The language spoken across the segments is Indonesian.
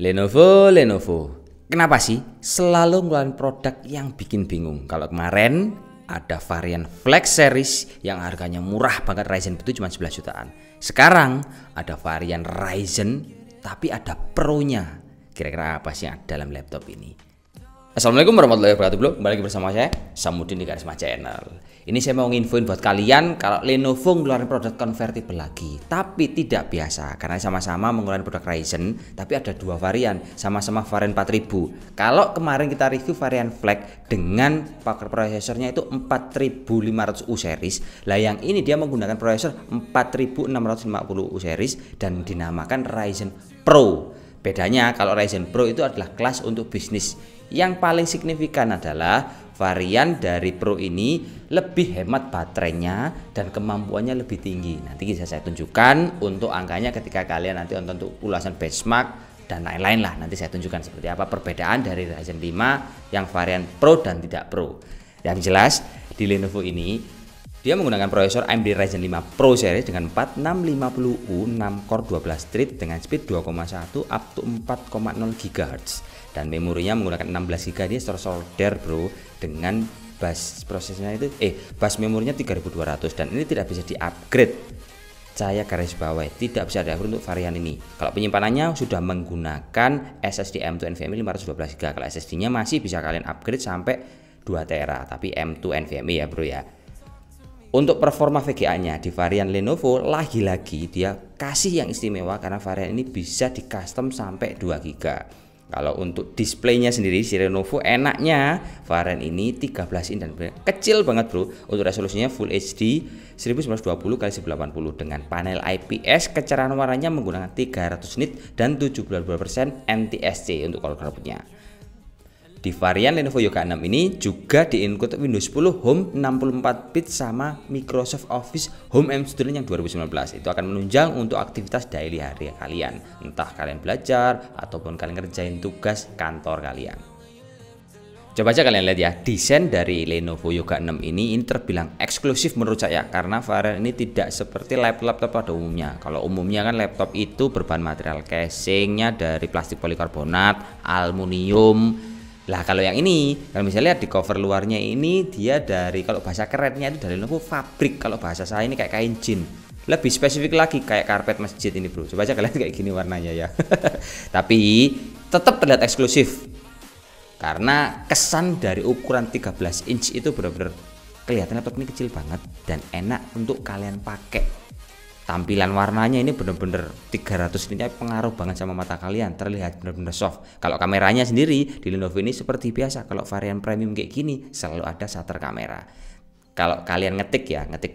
Lenovo. Kenapa sih selalu ngeluarin produk yang bikin bingung? Kalau kemarin ada varian Flex Series yang harganya murah banget, Ryzen itu cuma 11 jutaan. Sekarang ada varian Ryzen tapi ada Pro-nya. Kira-kira apa sih yang ada dalam laptop ini? Assalamualaikum warahmatullahi wabarakatuh bro. Kembali lagi bersama saya Samudin di Karisma Channel. Ini saya mau nginfoin buat kalian kalau Lenovo ngeluarin produk convertible lagi, tapi tidak biasa karena sama-sama mengeluarkan produk Ryzen, tapi ada dua varian, sama-sama varian 4000. Kalau kemarin kita review varian Flex dengan prosesornya itu 4500U series, lah yang ini dia menggunakan prosesor 4650U series dan dinamakan Ryzen Pro. Bedanya kalau Ryzen Pro itu adalah kelas untuk bisnis. Yang paling signifikan adalah varian dari Pro ini lebih hemat baterainya dan kemampuannya lebih tinggi. Nanti bisa saya tunjukkan untuk angkanya ketika kalian nanti nonton untuk ulasan benchmark dan lain-lain lah. Nanti saya tunjukkan seperti apa perbedaan dari Ryzen 5 yang varian Pro dan tidak Pro. Yang jelas di Lenovo ini dia menggunakan prosesor AMD Ryzen 5 Pro series dengan 4650U 6 core 12 thread dengan speed 2,1 up to 4,0 GHz dan memorinya menggunakan 16 GB. Dia solder bro dengan bus prosesnya itu bus memorinya 3200 dan ini tidak bisa di-upgrade. Saya garis bawah tidak bisa di-upgrade untuk varian ini. Kalau penyimpanannya sudah menggunakan SSD M2 NVMe 512 GB. Kalau SSD-nya masih bisa kalian upgrade sampai 2 TB tapi M2 NVMe ya bro ya. Untuk performa VGA-nya di varian Lenovo lagi-lagi dia kasih yang istimewa karena varian ini bisa di custom sampai 2 GB. Kalau untuk displaynya sendiri si Lenovo enaknya varian ini 13 in dan kecil banget bro. Untuk resolusinya Full HD 1920x1080 dengan panel IPS, kecerahan warnanya menggunakan 300 nit dan 72% NTSC untuk color outputnya. Di varian Lenovo Yoga 6 ini juga di-include Windows 10 Home 64-bit sama Microsoft Office Home Studio yang 2019. Itu akan menunjang untuk aktivitas daily hari kalian, entah kalian belajar ataupun kalian ngerjain tugas kantor kalian. Coba aja kalian lihat ya, desain dari Lenovo Yoga 6 ini terbilang eksklusif menurut saya karena varian ini tidak seperti laptop pada umumnya. Kalau umumnya kan laptop itu berbahan material casingnya dari plastik polikarbonat, aluminium. Lah kalau yang ini, kalau misalnya lihat di cover luarnya ini dia dari, kalau bahasa kerennya itu dari Lenovo fabrik, kalau bahasa saya ini kayak kain jin. Lebih spesifik lagi kayak karpet masjid ini bro. Coba aja kalian kayak gini warnanya ya. Tapi tetap terlihat eksklusif. Karena kesan dari ukuran 13 inch itu benar-benar kelihatan laptop ini kecil banget dan enak untuk kalian pakai. Tampilan warnanya ini bener-bener 300 nitnya pengaruh banget sama mata kalian, terlihat bener-bener soft. Kalau kameranya sendiri di Lenovo ini seperti biasa, kalau varian premium kayak gini selalu ada shutter kamera. Kalau kalian ngetik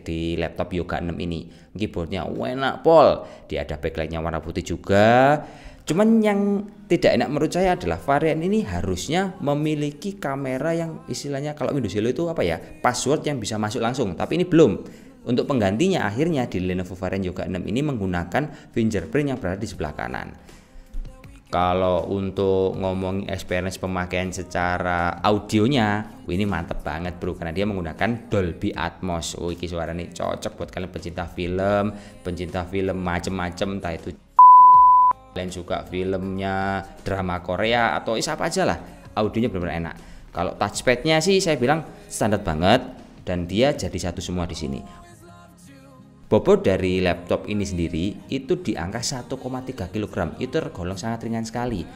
di laptop Yoga 6 ini, keyboardnya enak pol, dia ada backlightnya warna putih juga. Cuman yang tidak enak menurut saya adalah varian ini harusnya memiliki kamera yang istilahnya kalau Windows Hello itu apa ya, password yang bisa masuk langsung, tapi ini belum. Untuk penggantinya akhirnya di Lenovo varian Yoga 6 ini menggunakan fingerprint yang berada di sebelah kanan. Kalau untuk ngomong experience pemakaian secara audionya, ini mantep banget bro karena dia menggunakan Dolby Atmos. Oh ini suara nih cocok buat kalian pencinta film macem-macem, entah itu kalian suka filmnya drama Korea atau apa aja lah, audionya benar-benar enak. Kalau touchpadnya sih saya bilang standar banget dan dia jadi satu semua di sini. Bobot dari laptop ini sendiri itu di angka 1,3 kg, itu tergolong sangat ringan sekali.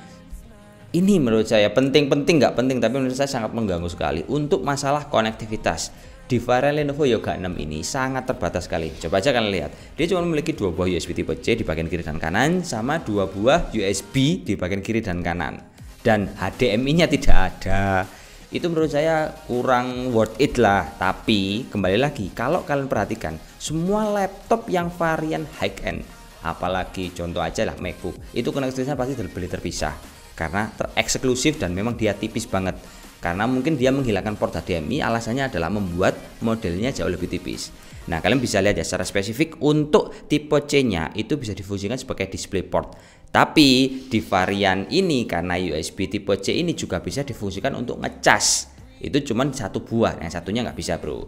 Ini menurut saya penting nggak penting, tapi menurut saya sangat mengganggu sekali untuk masalah konektivitas. Di varian Lenovo Yoga 6 ini sangat terbatas sekali. Coba aja kalian lihat, dia cuma memiliki 2 buah USB tipe C di bagian kiri dan kanan, sama 2 buah USB di bagian kiri dan kanan. Dan HDMI-nya tidak ada. Itu menurut saya kurang worth it lah. Tapi kembali lagi, kalau kalian perhatikan semua laptop yang varian high end, apalagi contoh aja lah MacBook, itu konektivitasnya pasti terbeli terpisah karena tereksklusif dan memang dia tipis banget. Karena mungkin dia menghilangkan port HDMI, alasannya adalah membuat modelnya jauh lebih tipis. Nah kalian bisa lihat ya secara spesifik untuk tipe C nya itu bisa difungsikan sebagai display port. Tapi di varian ini karena USB tipe C ini juga bisa difungsikan untuk ngecas. Itu cuman 1 buah, yang satunya nggak bisa bro.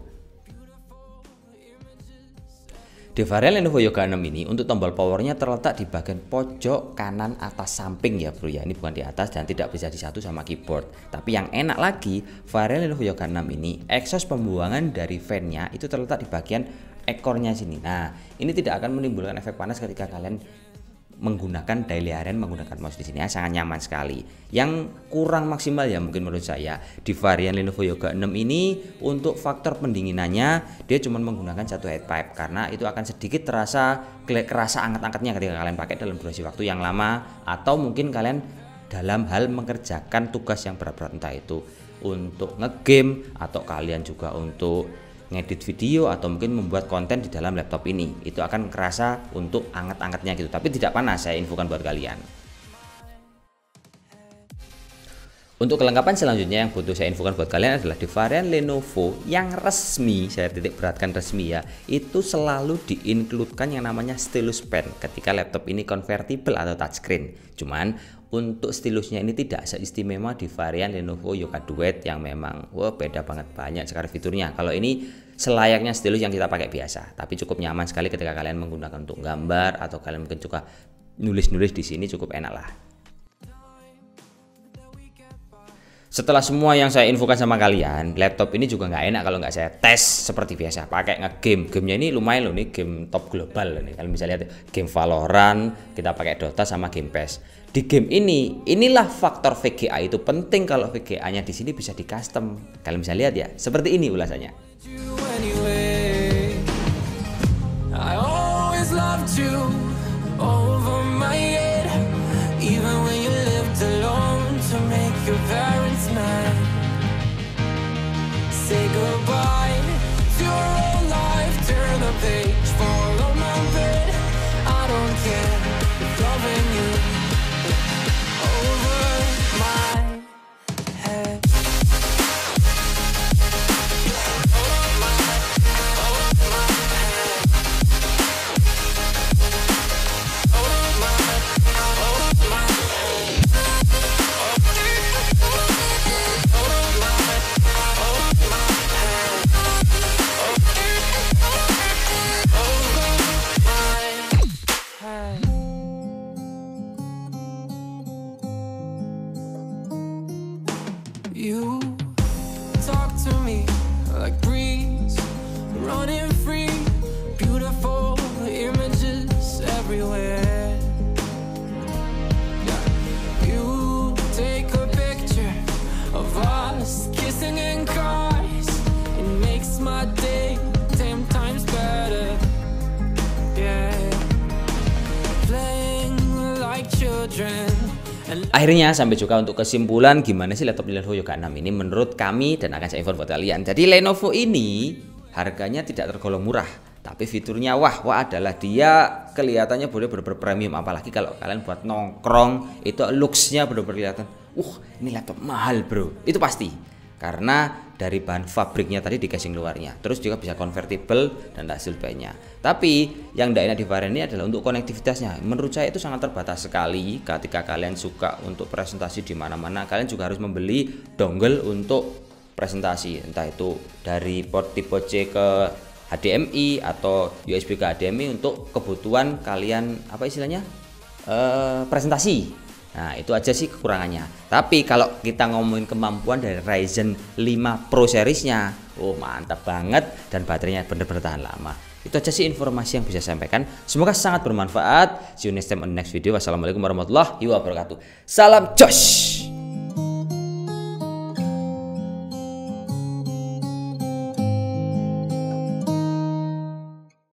Di varian Lenovo Yoga 6 ini untuk tombol powernya terletak di bagian pojok kanan atas samping ya bro ya. Ini bukan di atas dan tidak bisa disatu sama keyboard. Tapi yang enak lagi, varian Lenovo Yoga 6 ini exhaust pembuangan dari fan-nya itu terletak di bagian ekornya sini. Nah, ini tidak akan menimbulkan efek panas ketika kalian menggunakan daily aren, menggunakan mouse di sini ya, sangat nyaman sekali. Yang kurang maksimal ya mungkin menurut saya di varian Lenovo Yoga 6 ini untuk faktor pendinginannya dia cuma menggunakan satu heat pipe karena itu akan sedikit kerasa anget-angetnya ketika kalian pakai dalam durasi waktu yang lama atau mungkin kalian dalam hal mengerjakan tugas yang berat-berat entah itu untuk ngegame atau kalian juga untuk ngedit video atau mungkin membuat konten di dalam laptop ini. Itu akan kerasa untuk anget-angetnya gitu, tapi tidak panas, saya infokan buat kalian. Untuk kelengkapan selanjutnya yang butuh saya infokan buat kalian adalah di varian Lenovo yang resmi, saya titik beratkan resmi ya, itu selalu diincludekan yang namanya stylus pen ketika laptop ini convertible atau touchscreen. Cuman untuk stilusnya ini tidak seistimewa di varian Lenovo Yoga Duet yang memang beda banget, banyak sekali fiturnya. Kalau ini selayaknya stylus yang kita pakai biasa, tapi cukup nyaman sekali ketika kalian menggunakan untuk gambar atau kalian mungkin juga nulis-nulis di sini cukup enak lah. Setelah semua yang saya infokan sama kalian, laptop ini juga nggak enak kalau nggak saya tes seperti biasa. Pakai ngegame, gamenya ini lumayan loh nih, game top global nih. Kalian bisa lihat game Valorant, kita pakai Dota sama game PES. Di game ini, inilah faktor VGA itu penting kalau VGA-nya di sini bisa di custom. Kalian bisa lihat ya, seperti ini ulasannya. Say goodbye to your old life, turn the page, follow my bed. I don't care if loving you over my head. You talk to me like breeze, running free, beautiful images everywhere. You take a picture of us kissing in cars, it makes my day 10 times better. Yeah, playing like children. Akhirnya sampai juga untuk kesimpulan gimana sih laptop Lenovo Yoga 6 ini menurut kami dan akan saya info buat kalian. Jadi Lenovo ini harganya tidak tergolong murah, tapi fiturnya wah adalah dia kelihatannya bener-bener premium, apalagi kalau kalian buat nongkrong itu looks-nya bener-bener kelihatan. Ini laptop mahal bro, itu pasti. Karena dari bahan fabriknya tadi di casing luarnya, terus juga bisa convertible dan hasil nya. Tapi yang tidak enak di varian ini adalah untuk konektivitasnya. Menurut saya itu sangat terbatas sekali. Ketika kalian suka untuk presentasi di mana-mana, kalian juga harus membeli dongle untuk presentasi, entah itu dari port tipe C ke HDMI atau USB ke HDMI untuk kebutuhan kalian apa istilahnya presentasi. Nah itu aja sih kekurangannya. Tapi kalau kita ngomongin kemampuan dari Ryzen 5 Pro seriesnya, mantap banget dan baterainya bener-bener tahan lama. Itu aja sih informasi yang bisa saya sampaikan. Semoga sangat bermanfaat. See you next time on the next video. Wassalamualaikum warahmatullahi wabarakatuh. Salam josh.